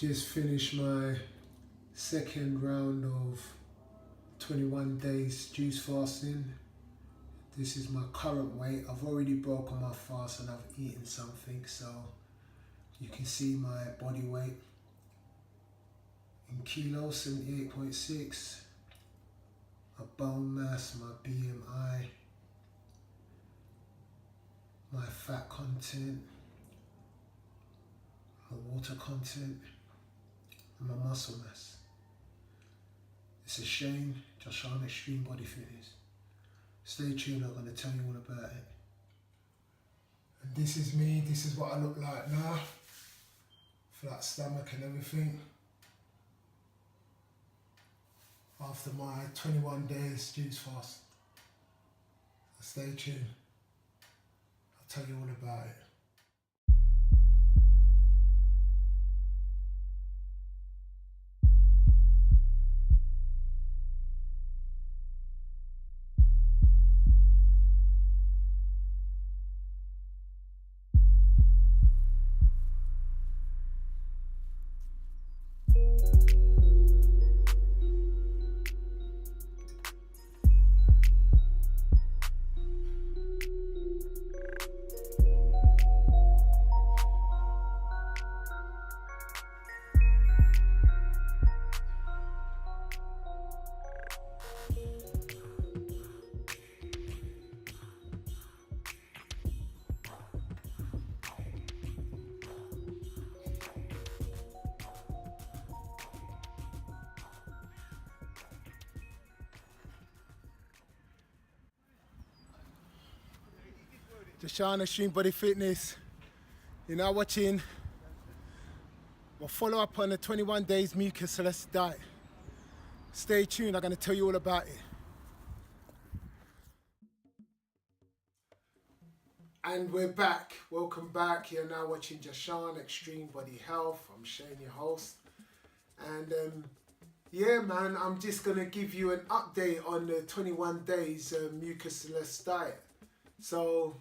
Just finished my second round of 21 days juice fasting. This is my current weight. I've already broken my fast and I've eaten something, so you can see my body weight in kilos, 78.6. My bone mass, my BMI, my fat content, my water content, and my muscle mass. It's a shame, just on Extreme Body Fitness. Stay tuned, I'm going to tell you all about it. And this is me, this is what I look like now. Flat stomach and everything. After my 21 days juice fast. Stay tuned, I'll tell you all about it. Just on Extreme Body Fitness. You're now watching my follow-up on the 21 Days Mucusless Diet. Stay tuned, I'm going to tell you all about it. And we're back. Welcome back. You're now watching Jashan Extreme Body Health. I'm Shane, your host. And yeah, man, I'm just going to give you an update on the 21 Days Mucusless Diet. So,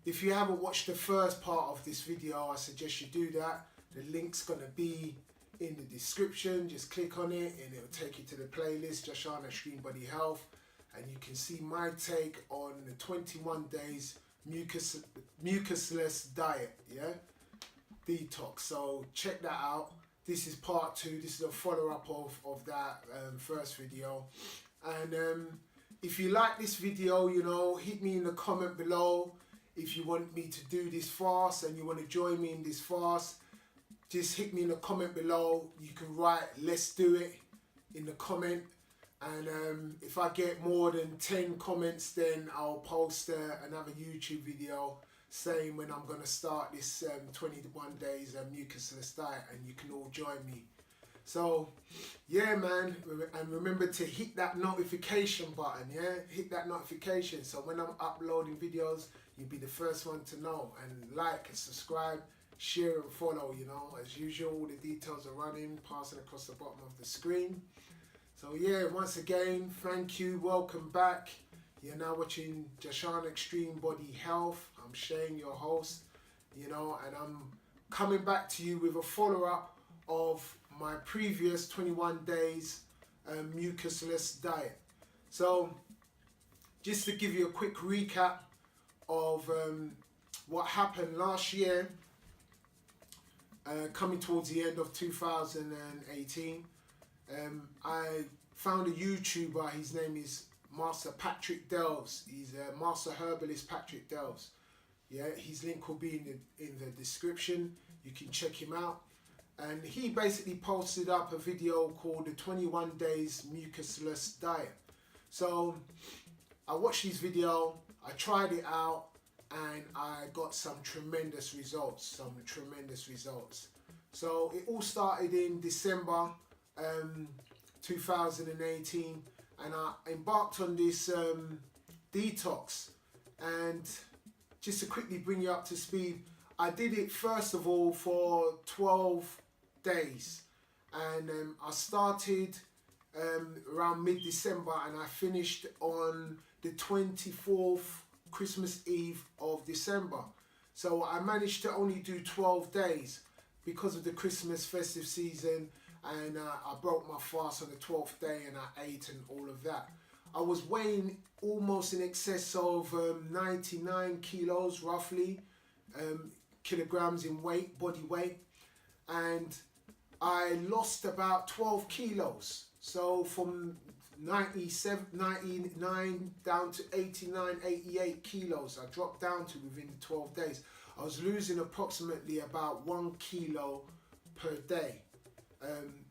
if you haven't watched the first part of this video, I suggest you do that. The link's going to be in the description. Just click on it and it'll take you to the playlist, Jashan Extreme Body Health. And you can see my take on the 21 Days Mucusless Diet, yeah? Detox. So check that out. This is part 2. This is a follow-up of that first video. And if you like this video, you know, hit me in the comment below. If you want me to do this fast and you want to join me in this fast, just hit me in the comment below. You can write, let's do it, in the comment. And if I get more than 10 comments, then I'll post another YouTube video saying when I'm going to start this 21 days Mucusless Diet, and you can all join me. So, yeah, man, and remember to hit that notification button, yeah? Hit that notification, so when I'm uploading videos, you'll be the first one to know. And like and subscribe, share and follow, you know. As usual, all the details are running, passing across the bottom of the screen. So, yeah, once again, thank you, welcome back. You're now watching Jashan Extreme Body Health. I'm Shane, your host, you know, and I'm coming back to you with a follow-up of my previous 21 days Mucusless Diet. So just to give you a quick recap of what happened last year, coming towards the end of 2018, I found a YouTuber. His name is Master Patrick Delves. He's a Master Herbalist Patrick Delves. Yeah, his link will be in the description. You can check him out. And he basically posted up a video called the 21 Days Mucusless Diet. So I watched his video, I tried it out, and I got some tremendous results, So it all started in December 2018, and I embarked on this detox. And just to quickly bring you up to speed, I did it first of all for 12 days, and I started around mid-December and I finished on the 24th, Christmas Eve of December. So I managed to only do 12 days, because of the Christmas festive season, and I broke my fast on the 12th day, and I ate and all of that. I was weighing almost in excess of 99 kilos roughly, kilograms in weight, body weight, and I lost about 12 kilos. So from 99 down to 89, 88 kilos I dropped down to within the 12 days. I was losing approximately about 1 kilo per day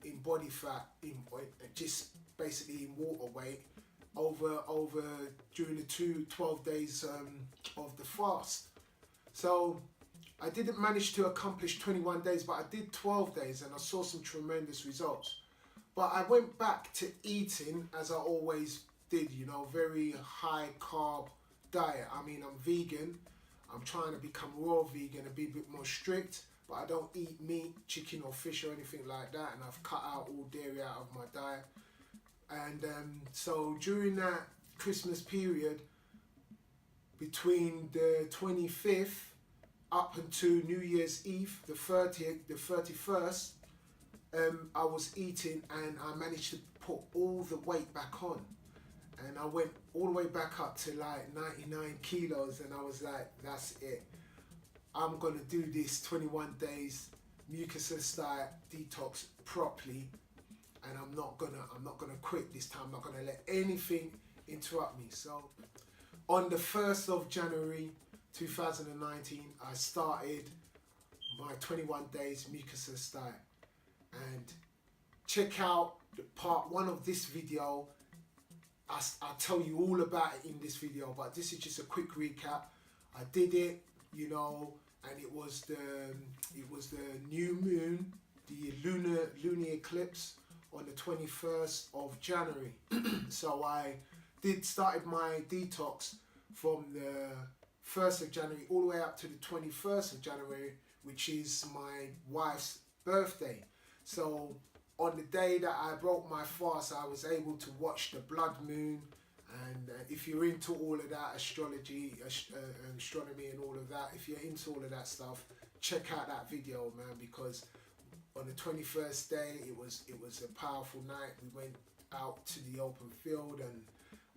in body fat, just basically in water weight, over during the 12 days of the fast. So I didn't manage to accomplish 21 days, but I did 12 days and I saw some tremendous results. But I went back to eating as I always did, you know, very high carb diet. I mean, I'm vegan. I'm trying to become raw vegan and be a bit more strict, but I don't eat meat, chicken or fish or anything like that, and I've cut out all dairy out of my diet. And so during that Christmas period, between the 25th up until New Year's Eve, the 30th, the 31st, I was eating and I managed to put all the weight back on. And I went all the way back up to like 99 kilos, and I was like, that's it. I'm gonna do this 21 days Mucusless Diet Detox properly, and I'm not gonna quit this time. I'm not gonna let anything interrupt me. So on the 1st of January 2019, I started my 21 days Mucusless Diet. And check out the part 1 of this video. I'll tell you all about it in this video, but this is just a quick recap. I did it, you know, and it was the new moon, the lunar eclipse on the 21st of January. So I started my detox from the 1st of January all the way up to the 21st of January, which is my wife's birthday. So on the day that I broke my fast, I was able to watch the blood moon. And if you're into all of that, astrology, astronomy and all of that, if you're into all of that stuff, check out that video, man, because on the 21st day, it was a powerful night. We went out to the open field and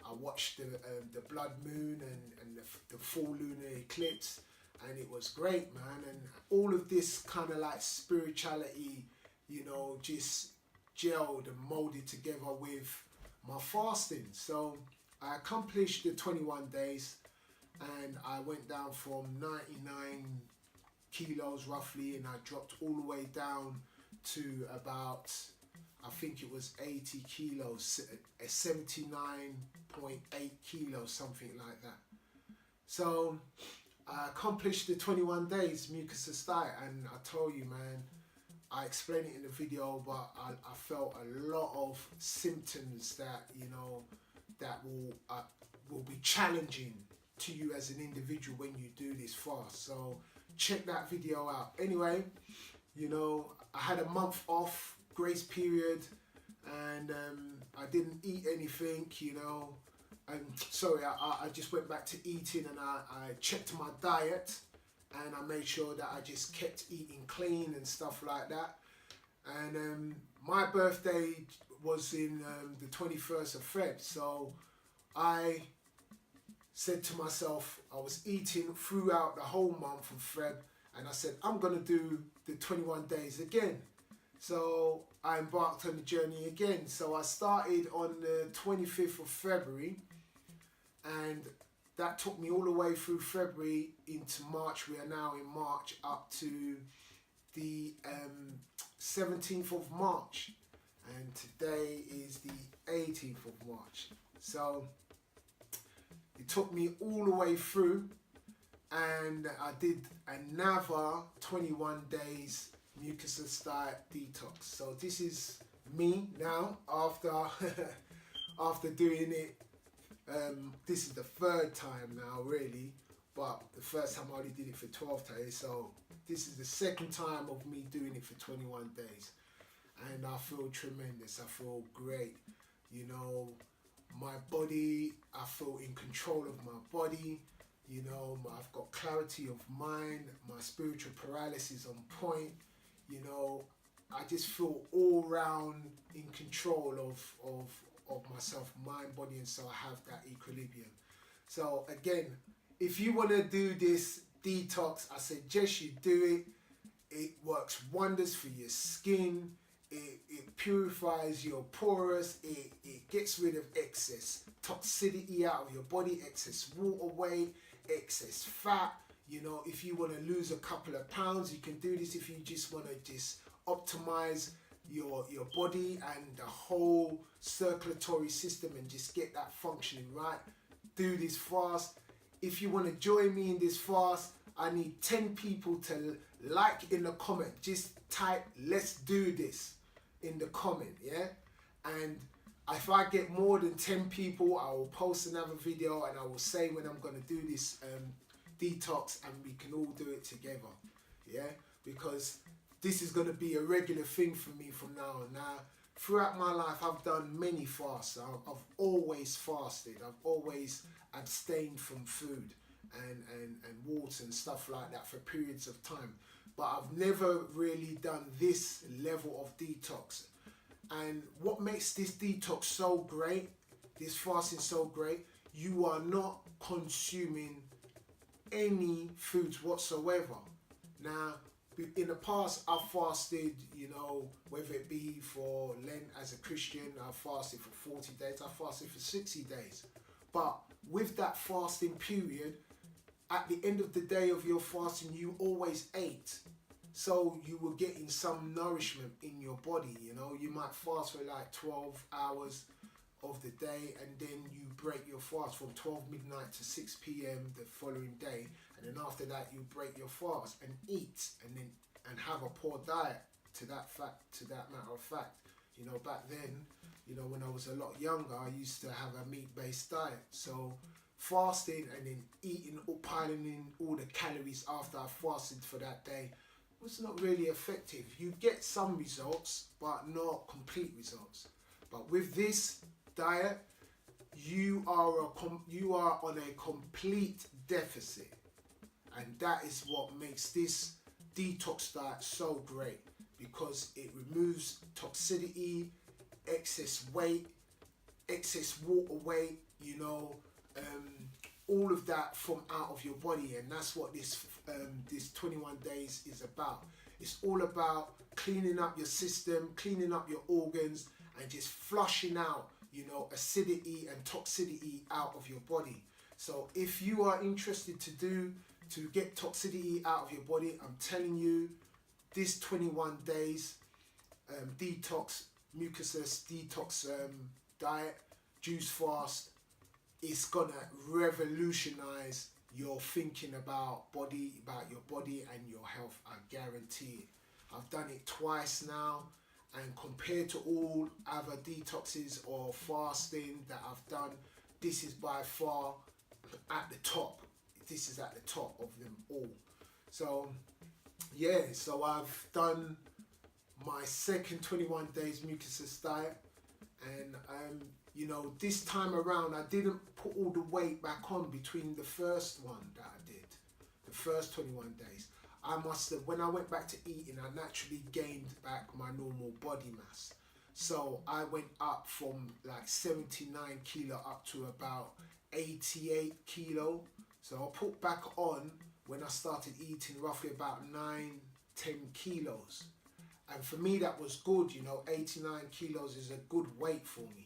I watched the blood moon and the full lunar eclipse, and it was great, man. And all of this kind of like spirituality, you know, just gelled and molded together with my fasting. So I accomplished the 21 days and I went down from 99 kilos roughly, and I dropped all the way down to about, I think it was 80 kilos, 79.8 kilos, something like that. So I accomplished the 21 days Mucusless Diet, and I told you, man, I explained it in the video, but I felt a lot of symptoms that, you know, that will be challenging to you as an individual when you do this fast. So check that video out. Anyway, you know, I had a month off, grace period, and I didn't eat anything, you know. And sorry, I just went back to eating, and I checked my diet, and I made sure that I just kept eating clean and stuff like that. And my birthday was in the 21st of Feb, so I said to myself, I was eating throughout the whole month of Feb, and I said, I'm gonna do the 21 days again. So I embarked on the journey again. So I started on the 25th of February, and that took me all the way through February into March. We are now in March, up to the 17th of March, and today is the 18th of March. So it took me all the way through, and I did another 21 days Mucusless Diet Detox. So this is me now after after doing it. This is the 3rd time now, really, but the first time I only did it for 12 days. So this is the 2nd time of me doing it for 21 days, and I feel tremendous. I feel great. You know, my body, I feel in control of my body. You know, I've got clarity of mind. My spiritual paralysis on point. you know, I just feel all round in control of myself, mind, body and soul. I have that equilibrium. So again, if you want to do this detox, I suggest you do it. It works wonders for your skin. It purifies your pores. It gets rid of excess toxicity out of your body, excess water weight, excess fat. You know, if you want to lose a couple of pounds, you can do this. If you just want to just optimize your body and the whole circulatory system and just get that functioning right, do this fast. If you want to join me in this fast, I need 10 people to like in the comment. Just type "let's do this" in the comment, yeah? And if I get more than 10 people, I will post another video and I will say when I'm going to do this detox, and we can all do it together, yeah? Because this is going to be a regular thing for me from now on. Now, throughout my life, I've done many fasts. I've always fasted. I've always abstained from food and water and stuff like that for periods of time. But I've never really done this level of detox. And what makes this detox so great, this fasting so great, you are not consuming any foods whatsoever. Now, in the past, I've fasted, you know, whether it be for Lent as a Christian, I fasted for 40 days, I fasted for 60 days. But with that fasting period, at the end of the day of your fasting, you always ate. So you were getting some nourishment in your body, you know. You might fast for like 12 hours of the day, and then you break your fast from 12 midnight to 6 p.m. the following day, and then after that you break your fast and eat and have a poor diet. To that matter of fact, you know, back then, you know, when I was a lot younger, I used to have a meat-based diet. So fasting and then eating or piling in all the calories after I fasted for that day was not really effective. You get some results, but not complete results. But with this diet, you are on a complete deficit, and that is what makes this detox diet so great, because it removes toxicity, excess weight, excess water weight, you know, all of that from out of your body. And that's what this 21 days is about. It's all about cleaning up your system, cleaning up your organs, and just flushing out, you know, acidity and toxicity out of your body. So if you are interested to get toxicity out of your body, I'm telling you, this 21 days detox, mucusless detox diet, juice fast, is gonna revolutionize your thinking about your body and your health. I guarantee it. I've done it twice now, and compared to all other detoxes or fasting that I've done, this is by far at the top. This is at the top of them all. So yeah, so I've done my second 21 days mucusless diet, and you know, this time around I didn't put all the weight back on between the first one that I did, the first 21 days. I must have, when I went back to eating, I naturally gained back my normal body mass. So I went up from like 79 kilo up to about 88 kilo. So I put back on, when I started eating, roughly about 9-10 kilos. And for me that was good, you know, 89 kilos is a good weight for me.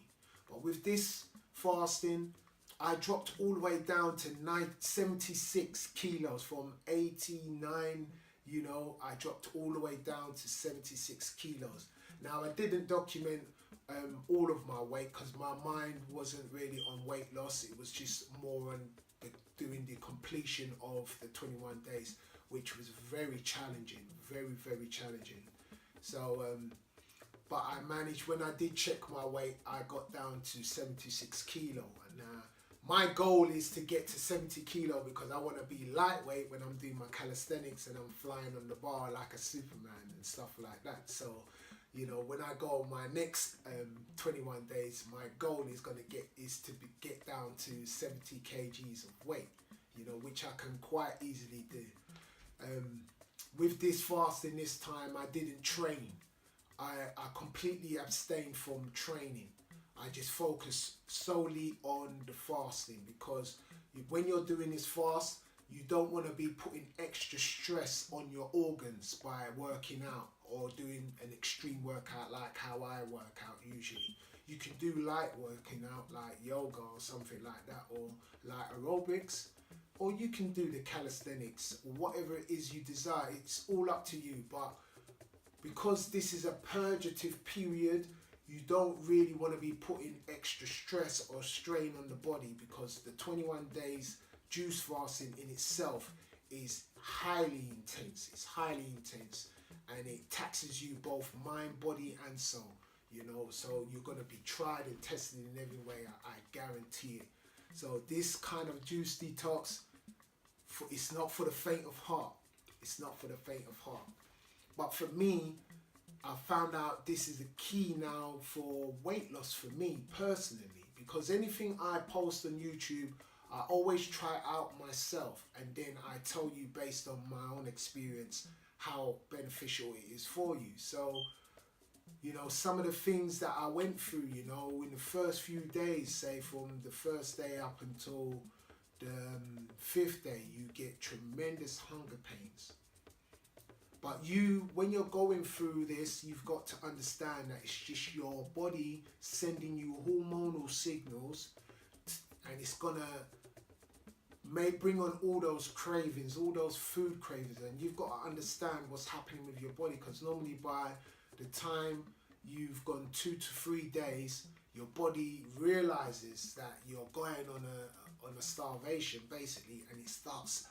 But with this fasting, I dropped all the way down to 76 kilos from 89, you know, I dropped all the way down to 76 kilos. Now I didn't document all of my weight because my mind wasn't really on weight loss. It was just more on doing the completion of the 21 days, which was very challenging, very, very challenging. So, but I managed, when I did check my weight, I got down to 76 kilo. And my goal is to get to 70 kilo because I want to be lightweight when I'm doing my calisthenics and I'm flying on the bar like a Superman and stuff like that. So, you know, when I go on my next 21 days, my goal is to get down to 70 kgs of weight, you know, which I can quite easily do. with this fasting this time, I didn't train. I completely abstained from training. I just focused solely on the fasting, because when you're doing this fast, you don't want to be putting extra stress on your organs by working out or doing an extreme workout like how I work out usually. You can do light working out like yoga or something like that, or light aerobics, or you can do the calisthenics, or whatever it is you desire. It's all up to you. But because this is a purgative period, you don't really want to be putting extra stress or strain on the body, because the 21 days juice fasting in itself is highly intense. It's highly intense, and it taxes you both mind, body and soul, you know. So you're going to be tried and tested in every way, I guarantee it. So this kind of juice detox, it's not for the faint of heart. It's not for the faint of heart. But for me, I found out this is the key now for weight loss for me personally, because anything I post on YouTube, I always try out myself, and then I tell you based on my own experience how beneficial it is for you. So, you know, some of the things that I went through, you know, in the first few days, say from the first day up until the 5th day, you get tremendous hunger pains. But when you're going through this, you've got to understand that it's just your body sending you hormonal signals, and it's gonna bring on all those cravings, all those food cravings, and you've got to understand what's happening with your body, because normally by the time you've gone 2 to 3 days, your body realizes that you're going on a starvation basically, and it starts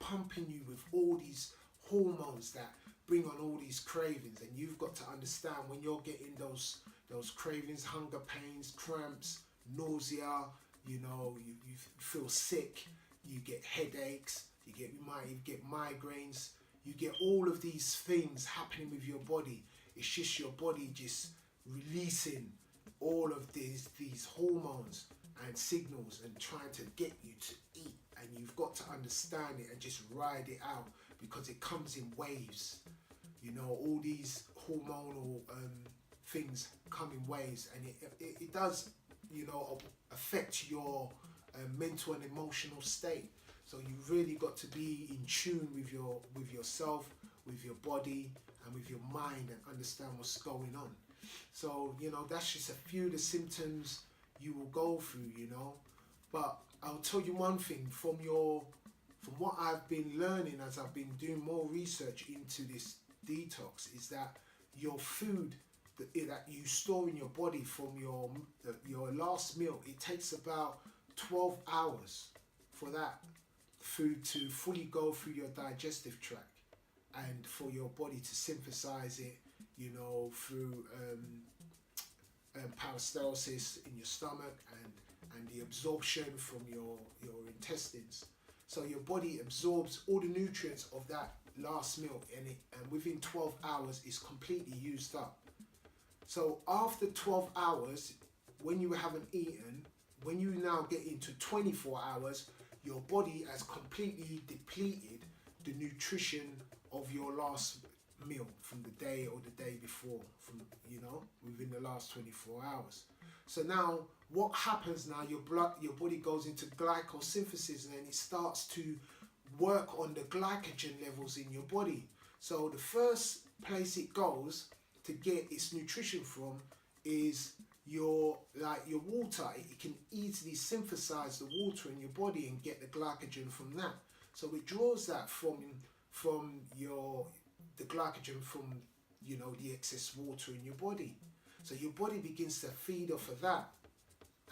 pumping you with all these hormones that bring on all these cravings. And you've got to understand, when you're getting those cravings, hunger pains, cramps, nausea, you know, you feel sick, you get headaches, you might even get migraines, you get all of these things happening with your body. It's just your body just releasing all of these hormones and signals and trying to get you to eat. And you've got to understand it and just ride it out, because it comes in waves. You know, all these hormonal things come in waves, and it does, you know, affect your mental and emotional state. So you really got to be in tune with yourself, with your body and with your mind, and understand what's going on. So, you know, that's just a few of the symptoms you will go through, you know. But I'll tell you one thing, from what I've been learning as I've been doing more research into this detox, is that your food that you store in your body from your last meal, it takes about 12 hours for that food to fully go through your digestive tract, and for your body to synthesize it, you know, through peristalsis in your stomach, and the absorption from your intestines. So your body absorbs all the nutrients of that last meal, and within 12 hours is completely used up. So after 12 hours, when you haven't eaten, when you now get into 24 hours, your body has completely depleted the nutrition of your last meal from the day or the day before, from, you know, within the last 24 hours. So now what happens now, your body goes into glycosynthesis, and then it starts to work on the glycogen levels in your body. So the first place it goes to get its nutrition from is your water. It can easily synthesize the water in your body and get the glycogen from that. So it draws that from the glycogen from, you know, the excess water in your body. So your body begins to feed off of that,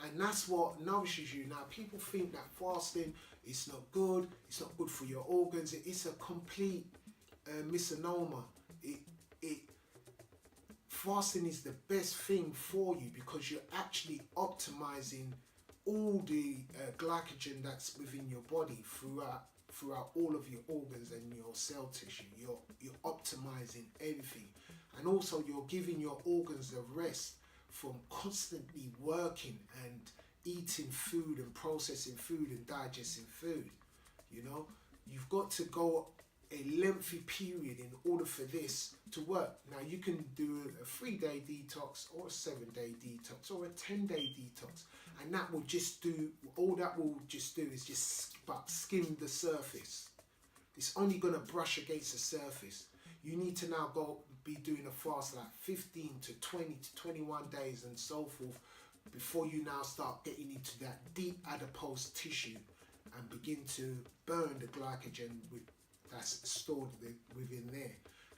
and that's what nourishes you. Now people think that fasting is not good, it's not good for your organs. It's a complete misnomer. Fasting is the best thing for you, because you're actually optimizing all the glycogen that's within your body throughout all of your organs and your cell tissue. You're optimizing everything, and also you're giving your organs a rest from constantly working and eating food and processing food and digesting food. You know, you've got to go a lengthy period in order for this to work. Now you can do a 3-day detox or a 7-day detox or a 10-day detox, and that will just do, all that will just do is just skim the surface. It's only going to brush against the surface. You need to now be doing a fast like 15 to 20 to 21 days and so forth before you now start getting into that deep adipose tissue and begin to burn the glycogen that's stored within there.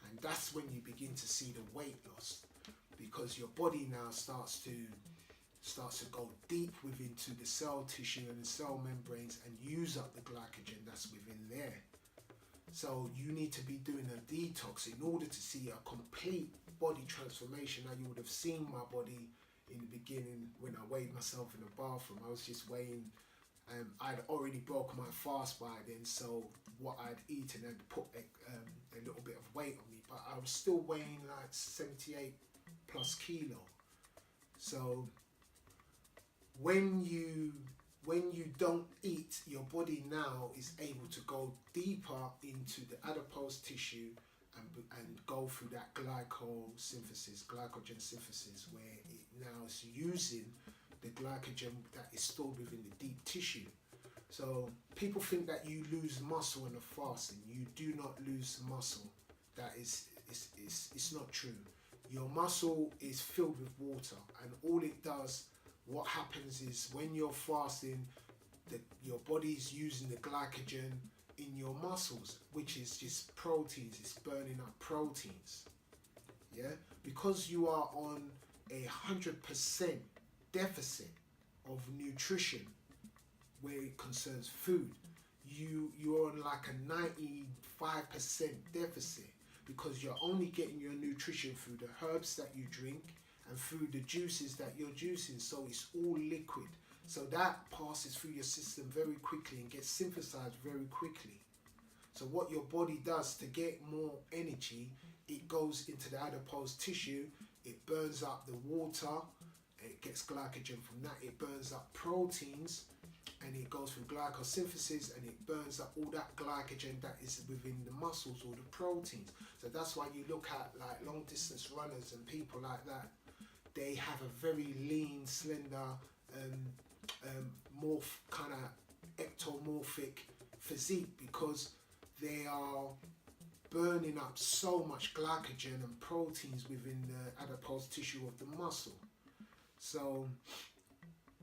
And that's when you begin to see the weight loss, because your body now starts to go deep within the cell tissue and the cell membranes and use up the glycogen that's within there. So you need to be doing a detox in order to see a complete body transformation. Now you would have seen my body in the beginning when I weighed myself in the bathroom. I was just weighing, I'd already broken my fast by then, so what I'd eaten had put a little bit of weight on me, but I was still weighing like 78 plus kilo. So when you don't eat, your body now is able to go deeper into the adipose tissue and go through that glycogen synthesis, where it now is using the glycogen that is stored within the deep tissue. So people think that you lose muscle in the fasting. You do not lose muscle. That is, it's not true. Your muscle is filled with water, and all it does, what happens is when you're fasting, your body is using the glycogen in your muscles, which is just proteins. It's burning up proteins. Yeah, because you are on 100% deficit of nutrition where it concerns food. You're on like a 95% deficit, because you're only getting your nutrition through the herbs that you drink and through the juices that you're juicing. So it's all liquid. So that passes through your system very quickly and gets synthesized very quickly. So what your body does to get more energy, it goes into the adipose tissue, it burns up the water, it gets glycogen from that, it burns up proteins, and it goes through glycosynthesis and it burns up all that glycogen that is within the muscles or the proteins. So that's why you look at like long distance runners and people like that, they have a very lean, slender, more kind of ectomorphic physique, because they are burning up so much glycogen and proteins within the adipose tissue of the muscle. So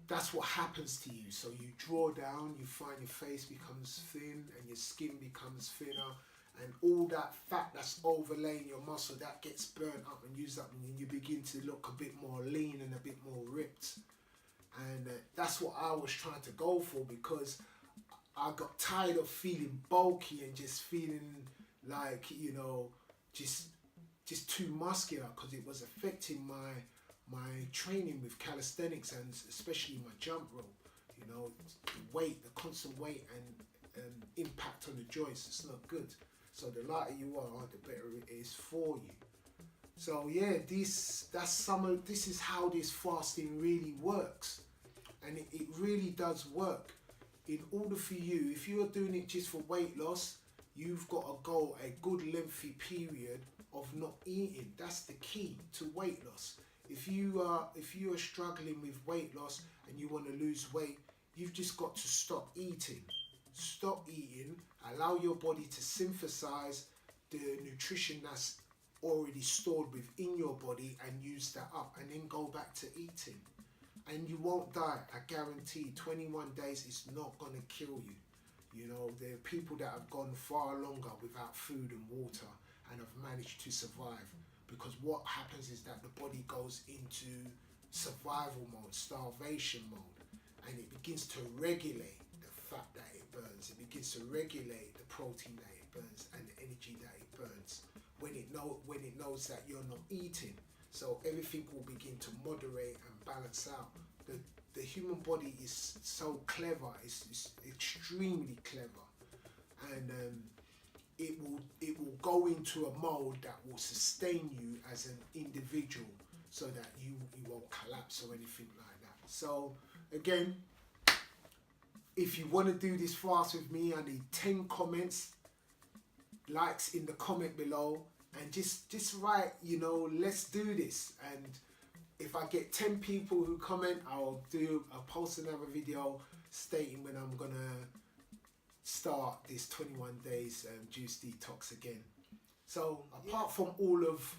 that's what happens to you. So you draw down, you find your face becomes thin and your skin becomes thinner, and all that fat that's overlaying your muscle, that gets burnt up and used up, and then you begin to look a bit more lean and a bit more ripped. And that's what I was trying to go for, because I got tired of feeling bulky and just feeling like, you know, just too muscular, because it was affecting my training with calisthenics and especially my jump rope. You know, the weight, the constant weight and impact on the joints, it's not good. So the lighter you are, the better it is for you. So yeah, this is how this fasting really works, and it really does work. In order for you, if you're doing it just for weight loss, you've got to go a good lengthy period of not eating. That's the key to weight loss. If you are struggling with weight loss and you want to lose weight, you've just got to stop eating. Stop eating, allow your body to synthesize the nutrition that's already stored within your body and use that up, and then go back to eating. And you won't die, I guarantee. 21 days is not going to kill you. You know, there are people that have gone far longer without food and water and have managed to survive, because what happens is that the body goes into survival mode, starvation mode, and it begins to regulate the fat that it burns. It begins to regulate the protein that it burns and the energy that it burns when it knows that you're not eating. So everything will begin to moderate and balance out. The human body is so clever, it's extremely clever, and it will go into a mode that will sustain you as an individual, so that you won't collapse or anything like that. So again, if you want to do this fast with me, I need 10 comments. likes in the comment below, and just write, you know, let's do this. And if I get 10 people who comment, I'll post another video stating when I'm gonna start this 21 days juice detox again. So apart from all of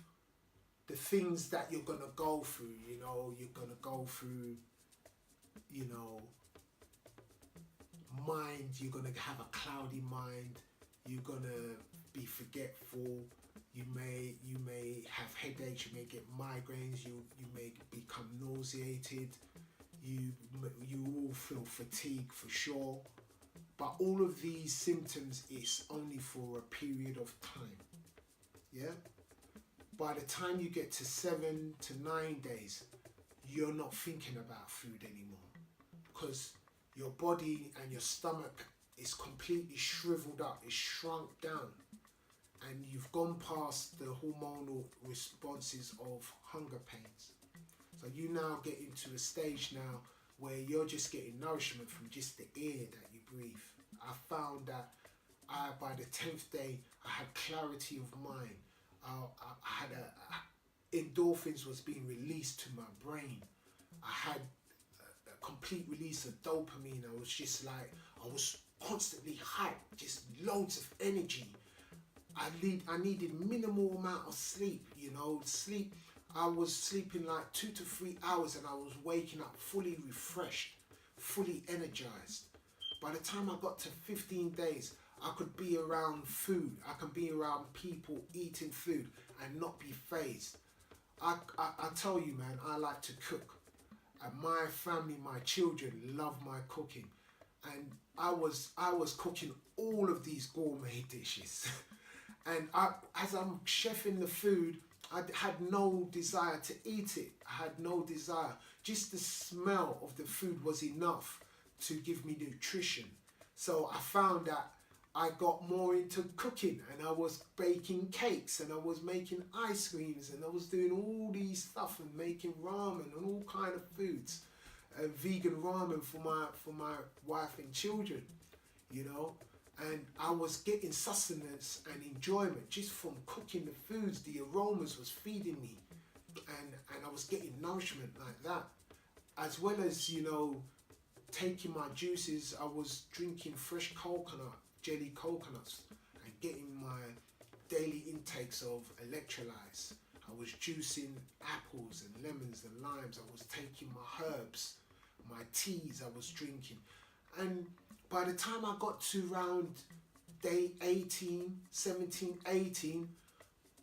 the things that you're gonna go through, you know, you're gonna go through, you know, mind, you're gonna have a cloudy mind, you're gonna be forgetful, you may have headaches, you may get migraines, you may become nauseated, you will feel fatigue for sure. But all of these symptoms is only for a period of time. Yeah? By the time you get to 7 to 9 days, you're not thinking about food anymore, because your body and your stomach is completely shriveled up, it's shrunk down, and you've gone past the hormonal responses of hunger pains. So you now get into a stage now where you're just getting nourishment from just the air that you breathe. I found that by the 10th day, I had clarity of mind. I had endorphins was being released to my brain. I had a complete release of dopamine. I was just like, I was constantly hyped, just loads of energy. I needed minimal amount of sleep, you know, sleep. I was sleeping like 2 to 3 hours and I was waking up fully refreshed, fully energized. By the time I got to 15 days, I could be around food. I can be around people eating food and not be fazed. I tell you, man, I like to cook. And my family, my children love my cooking. And I was cooking all of these gourmet dishes. And as I'm chefing the food, I had no desire to eat it. I had no desire. Just the smell of the food was enough to give me nutrition. So I found that I got more into cooking, and I was baking cakes, and I was making ice creams, and I was doing all these stuff and making ramen and all kind of foods, vegan ramen for my wife and children, you know. And I was getting sustenance and enjoyment just from cooking the foods. The aromas was feeding me, and I was getting nourishment like that, as well as, you know, taking my juices. I was drinking fresh coconut, jelly coconuts, and getting my daily intakes of electrolytes. I was juicing apples and lemons and limes. I was taking my herbs, my teas I was drinking. And by the time I got to around day 18, 17, 18,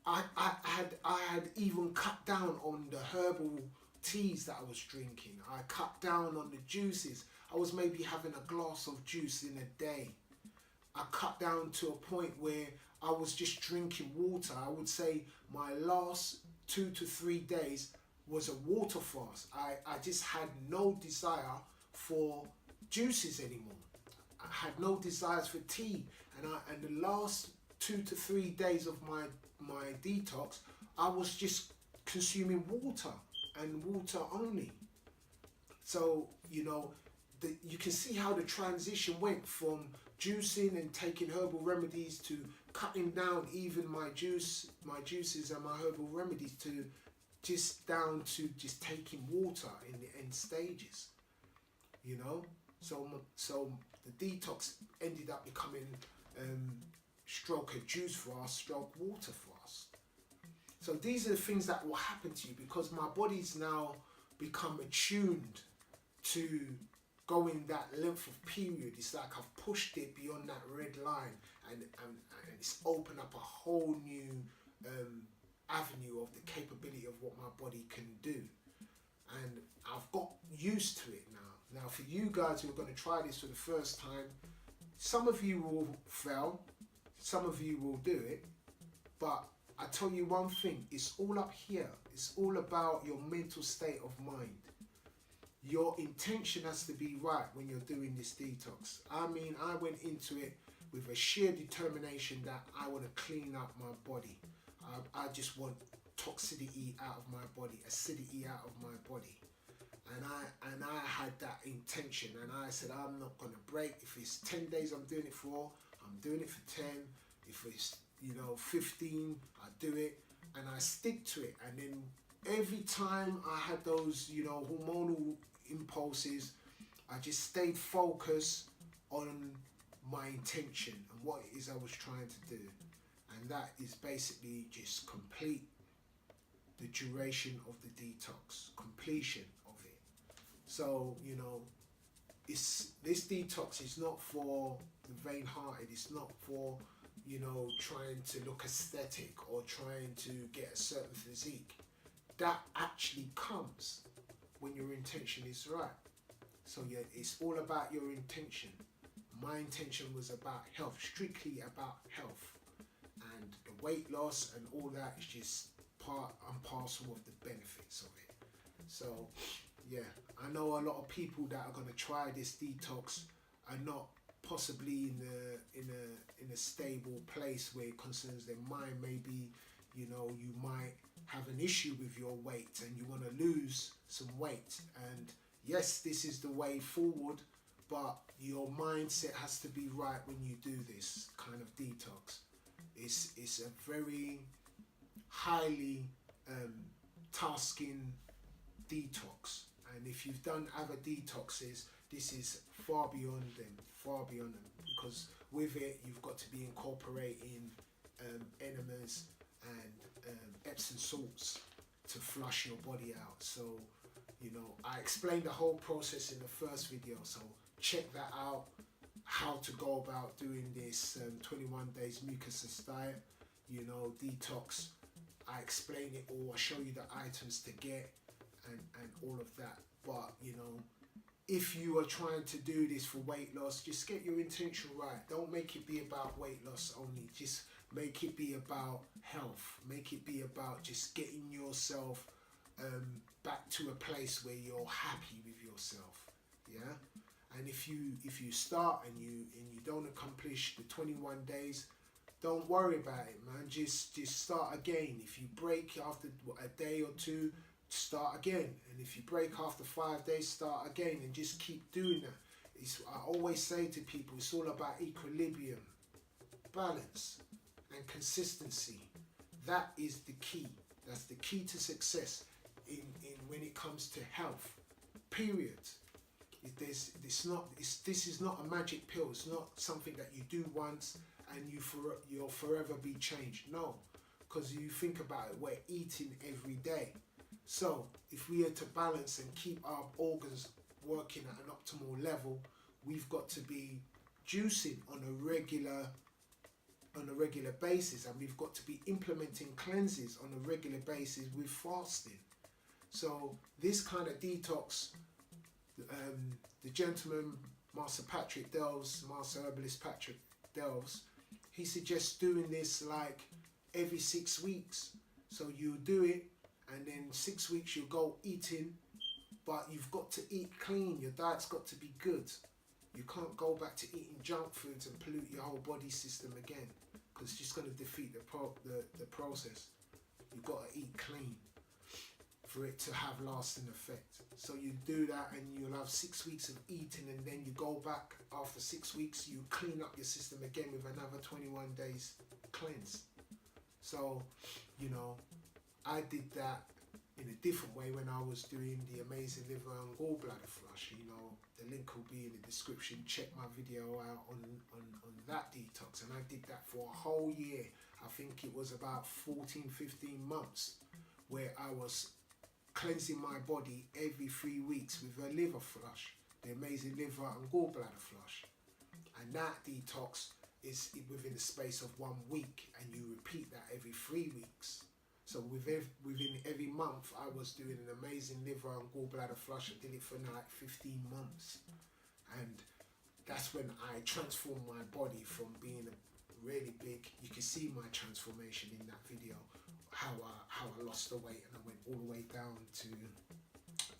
I had even cut down on the herbal teas that I was drinking. I cut down on the juices. I was maybe having a glass of juice in a day. I cut down to a point where I was just drinking water. I would say my last 2 to 3 days was a water fast. I just had no desire for juices anymore. I had no desires for tea, and the last 2 to 3 days of my detox, I was just consuming water and water only. So, you know, you can see how the transition went from juicing and taking herbal remedies to cutting down even my juices and my herbal remedies to just down to just taking water in the end stages, you know. So the detox ended up becoming stroke a juice fast, stroke water fast. So these are the things that will happen to you, because my body's now become attuned to going that length of period. It's like I've pushed it beyond that red line, and it's opened up a whole new avenue of the capability of what my body can do. And I've got used to it now. Now for you guys who are going to try this for the first time, some of you will fail, some of you will do it, but I tell you one thing, it's all up here. It's all about your mental state of mind. Your intention has to be right when you're doing this detox. I mean, I went into it with a sheer determination that I want to clean up my body. I just want toxicity out of my body, acidity out of my body. And I had that intention, and I said, I'm not going to break. If it's 10 days I'm doing it for, I'm doing it for 10. If it's you know, 15, I do it and I stick to it. And then every time I had those, you know, hormonal impulses, I just stayed focused on my intention and what it is I was trying to do. And that is basically just complete the duration of the detox, completion of it. So, you know, this detox is not for the vain-hearted. It's not for, you know, trying to look aesthetic or trying to get a certain physique. That actually comes when your intention is right. So yeah, it's all about your intention. My intention was about health, strictly about health. And the weight loss and all that is just part and parcel of the benefits of it. So yeah, I know a lot of people that are going to try this detox are not possibly in a stable place where it concerns their mind. Maybe, you know, you might have an issue with your weight and you want to lose some weight. And yes, this is the way forward, but your mindset has to be right when you do this kind of detox. It's a very highly tasking detox, and if you've done other detoxes, this is far beyond them, because with it you've got to be incorporating enemas and Epsom salts to flush your body out. So, you know, I explained the whole process in the first video, so check that out, how to go about doing this 21 days mucusless diet, you know, detox. I explain it all, I show you the items to get and all of that. But, you know, if you are trying to do this for weight loss, just get your intention right. Don't make it be about weight loss only. Just make it be about health. Make it be about just getting yourself back to a place where you're happy with yourself. Yeah? And if you start and you don't accomplish the 21 days, don't worry about it, man. Just start again. If you break after a day or two, start again. And if you break after 5 days, start again, and just keep doing that. I always say to people, it's all about equilibrium, balance, and consistency. That is the key. That's the key to success in when it comes to health. Period. This is not a magic pill. It's not something that you do once and you'll forever be changed. No, because you think about it, we're eating every day. So if we are to balance and keep our organs working at an optimal level, we've got to be juicing on a regular basis, and we've got to be implementing cleanses on a regular basis with fasting. So this kind of detox, the gentleman, Master Herbalist Patrick Delves, he suggests doing this like every 6 weeks. So you do it, and then 6 weeks you go eating, but you've got to eat clean. Your diet's got to be good. You can't go back to eating junk foods and pollute your whole body system again, because it's just going to defeat the process. You've got to eat clean for it to have lasting effect. So you do that and you'll have 6 weeks of eating, and then you go back after 6 weeks, you clean up your system again with another 21 days cleanse. So, you know, I did that in a different way when I was doing the amazing liver and gallbladder flush. You know, the link will be in the description. Check my video out on that detox, and I did that for a whole year. I think it was about 14, 15 months where I was cleansing my body every 3 weeks with a liver flush, the amazing liver and gallbladder flush. And that detox is within the space of 1 week, and you repeat that every 3 weeks. So within every month, I was doing an amazing liver and gallbladder flush. I did it for like 15 months. And that's when I transformed my body from being a really big, you can see my transformation in that video, how I lost the weight, and I went all the way down to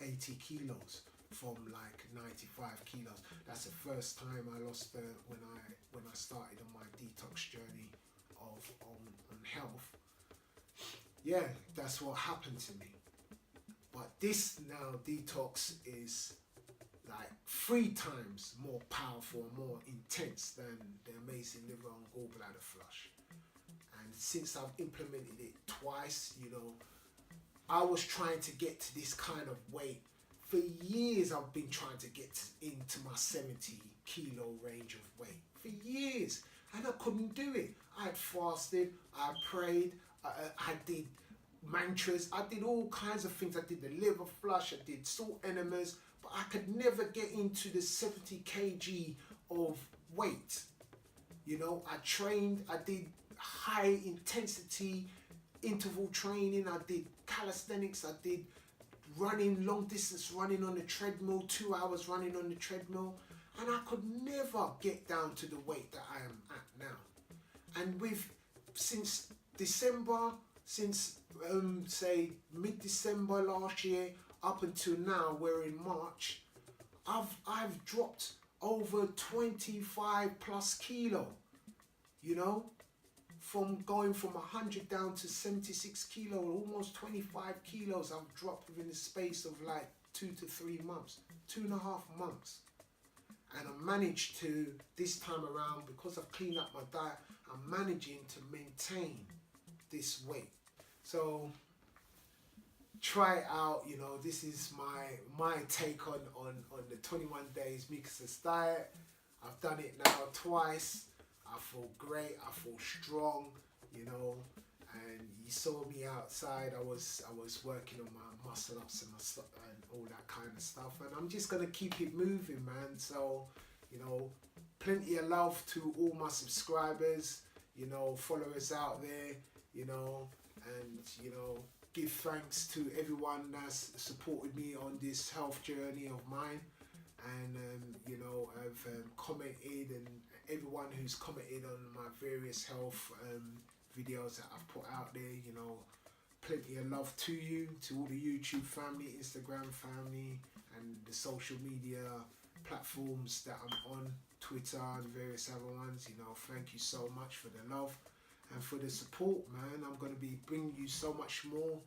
80 kilos from like 95 kilos. That's the first time I lost when I started on my detox journey on health. Yeah, that's what happened to me. But this now detox is like 3 times more powerful and more intense than the amazing liver and gallbladder flush. And since I've implemented it twice, you know, I was trying to get to this kind of weight. For years I've been trying to get into my 70 kilo range of weight. For years. And I couldn't do it. I had fasted, I prayed, I did mantras, I did all kinds of things. I did the liver flush, I did salt enemas, but I could never get into the 70 kg of weight. You know, I trained, I did high intensity interval training, I did calisthenics, I did running, long distance running on the treadmill, 2 hours running on the treadmill, and I could never get down to the weight that I am at now. And since December, say mid-December last year up until now, we're in March, I've dropped over 25 plus kilo, you know, from going from 100 down to 76 kilo, almost 25 kilos I've dropped within the space of like 2 to 3 months, 2.5 months. And I managed to, this time around, because I've cleaned up my diet, I'm managing to maintain this weight. So try it out, you know. This is my take on the 21 Days Mucusless Diet. I've done it now twice. I feel great, I feel strong, you know, and you saw me outside. I was working on my muscle ups and all that kind of stuff, and I'm just gonna keep it moving, man. So, you know, plenty of love to all my subscribers, you know, followers out there, you know, and, you know, give thanks to everyone that's supported me on this health journey of mine. And you know, I've commented, and everyone who's commented on my various health videos that I've put out there, you know, plenty of love to you, to all the YouTube family, Instagram family, and the social media platforms that I'm on, Twitter and various other ones. You know, thank you so much for the love and for the support, man. I'm going to be bringing you so much more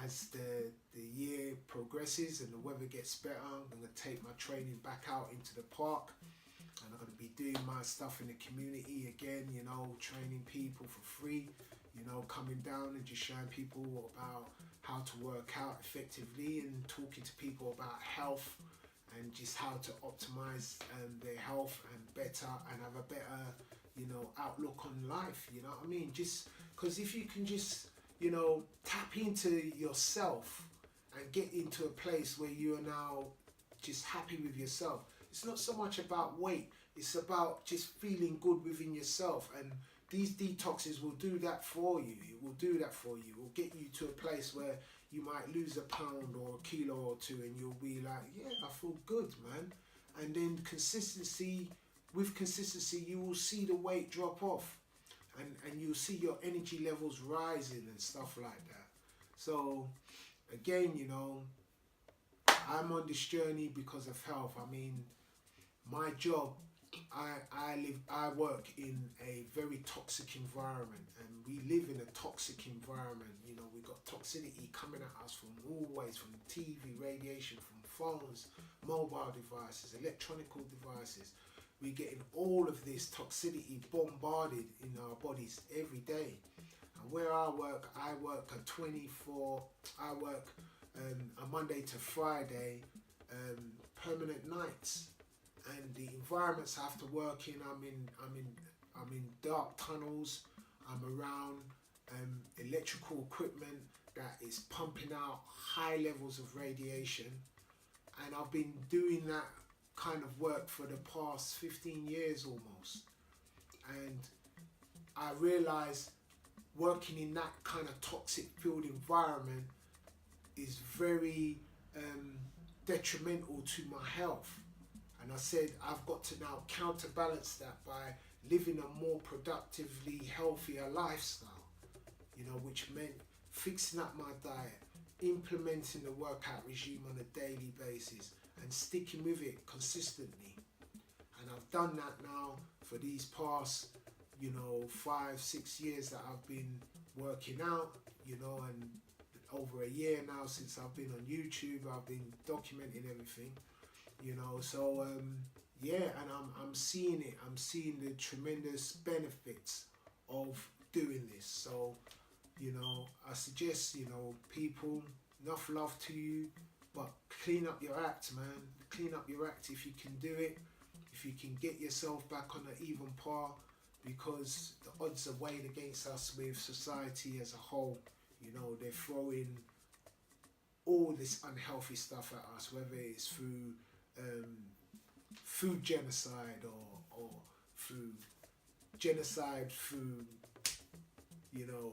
as the year progresses and the weather gets better. I'm going to take my training back out into the park, and I'm going to be doing my stuff in the community again, you know, training people for free, you know, coming down and just showing people about how to work out effectively, and talking to people about health and just how to optimize their health and better, and have a better, you know, outlook on life, you know what I mean? Just because if you can just, you know, tap into yourself and get into a place where you are now just happy with yourself. It's not so much about weight, it's about just feeling good within yourself, and these detoxes will do that for you. It will do that for you. It will get you to a place where you might lose a pound or a kilo or two, and you'll be like, yeah, I feel good, man. And then consistency, with consistency, you will see the weight drop off. And you'll see your energy levels rising and stuff like that. So again, you know, I'm on this journey because of health. I mean, my job, I work in a very toxic environment, and we live in a toxic environment. You know, we've got toxicity coming at us from all ways, from TV, radiation, from phones, mobile devices, electronic devices. We're getting all of this toxicity bombarded in our bodies every day. And where I work a Monday to Friday, permanent nights. And the environments I have to work in, I'm in dark tunnels. I'm around electrical equipment that is pumping out high levels of radiation. And I've been doing that kind of work for the past 15 years almost, and I realized working in that kind of toxic filled environment is very detrimental to my health. And I said I've got to now counterbalance that by living a more productively healthier lifestyle, you know, which meant fixing up my diet, implementing the workout regime on a daily basis, and sticking with it consistently. And I've done that now for these past, you know, 5-6 years that I've been working out, you know, and over a year now since I've been on YouTube. I've been documenting everything, you know. So yeah, and I'm seeing it. I'm seeing the tremendous benefits of doing this. So, you know, I suggest, you know, people, enough love to you, but clean up your act, man. Clean up your act if you can do it, if you can get yourself back on an even par, because the odds are weighed against us with society as a whole. You know, they're throwing all this unhealthy stuff at us, whether it's through food genocide or through genocide through, you know,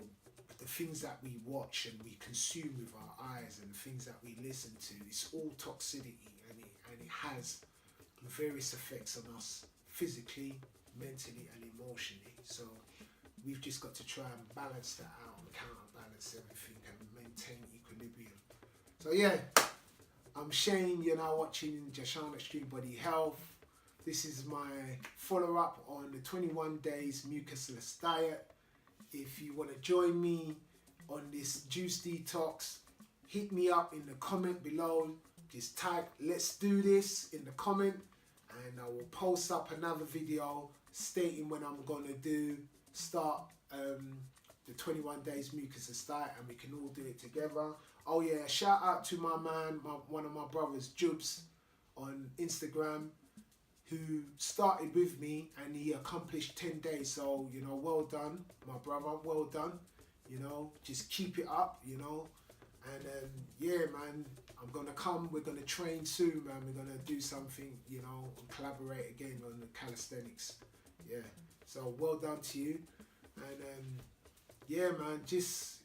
the things that we watch and we consume with our eyes and the things that we listen to. It's all toxicity, and it has various effects on us physically, mentally and emotionally. So we've just got to try and balance that out and counterbalance everything and maintain equilibrium. So yeah, I'm Shane, you're now watching Jashan Extreme Body Health. This is my follow-up on the 21 Days Mucusless Diet. If you want to join me on this juice detox, hit me up in the comment below. Just type "let's do this" in the comment, and I will post up another video stating when I'm going to start the 21 Days Mucusless Diet, and we can all do it together. Oh yeah, shout out to my man, one of my brothers, Jubs, on Instagram, who started with me and he accomplished 10 days. So, you know, well done, my brother, well done. You know, just keep it up, you know. And yeah, man, I'm going to come, we're going to train soon, man. We're going to do something, you know, and collaborate again on the calisthenics. Yeah, so well done to you. And yeah, man, just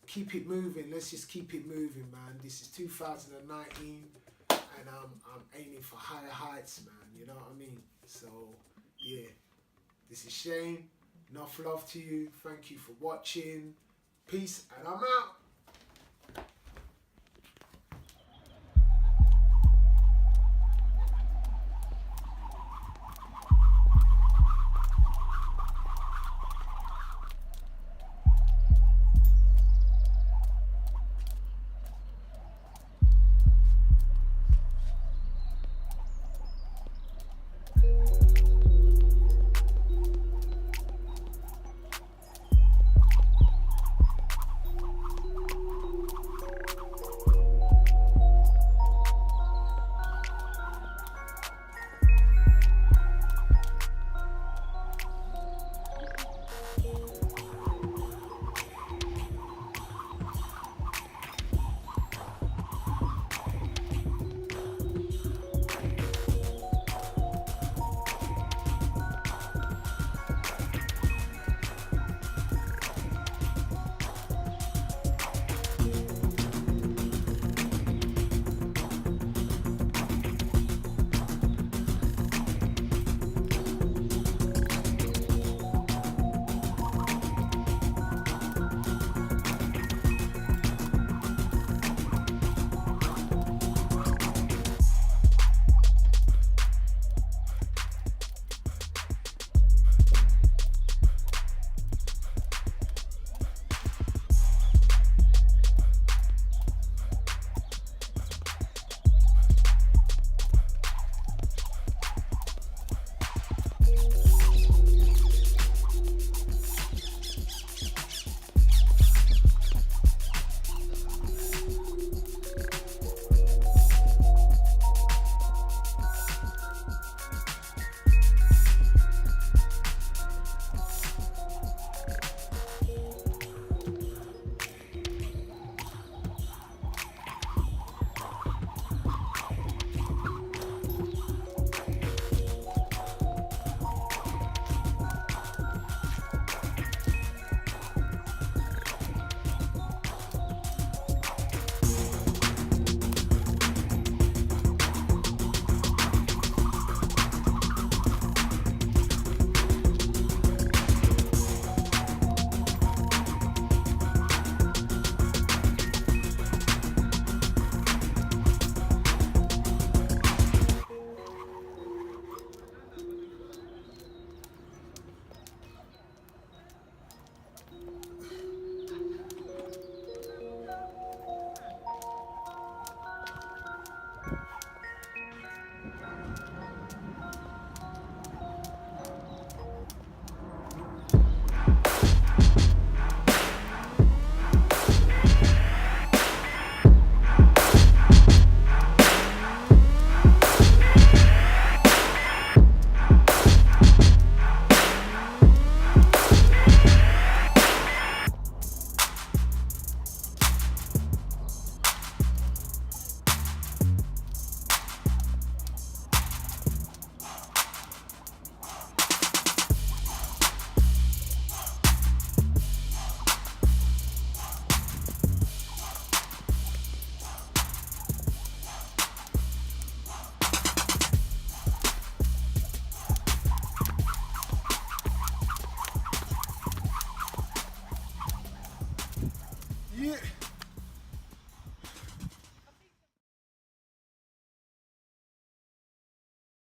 keep it moving. Let's just keep it moving, man. This is 2019. And I'm aiming for higher heights, man, you know what I mean? So, yeah, this is Shane. Enough love to you. Thank you for watching. Peace, and I'm out.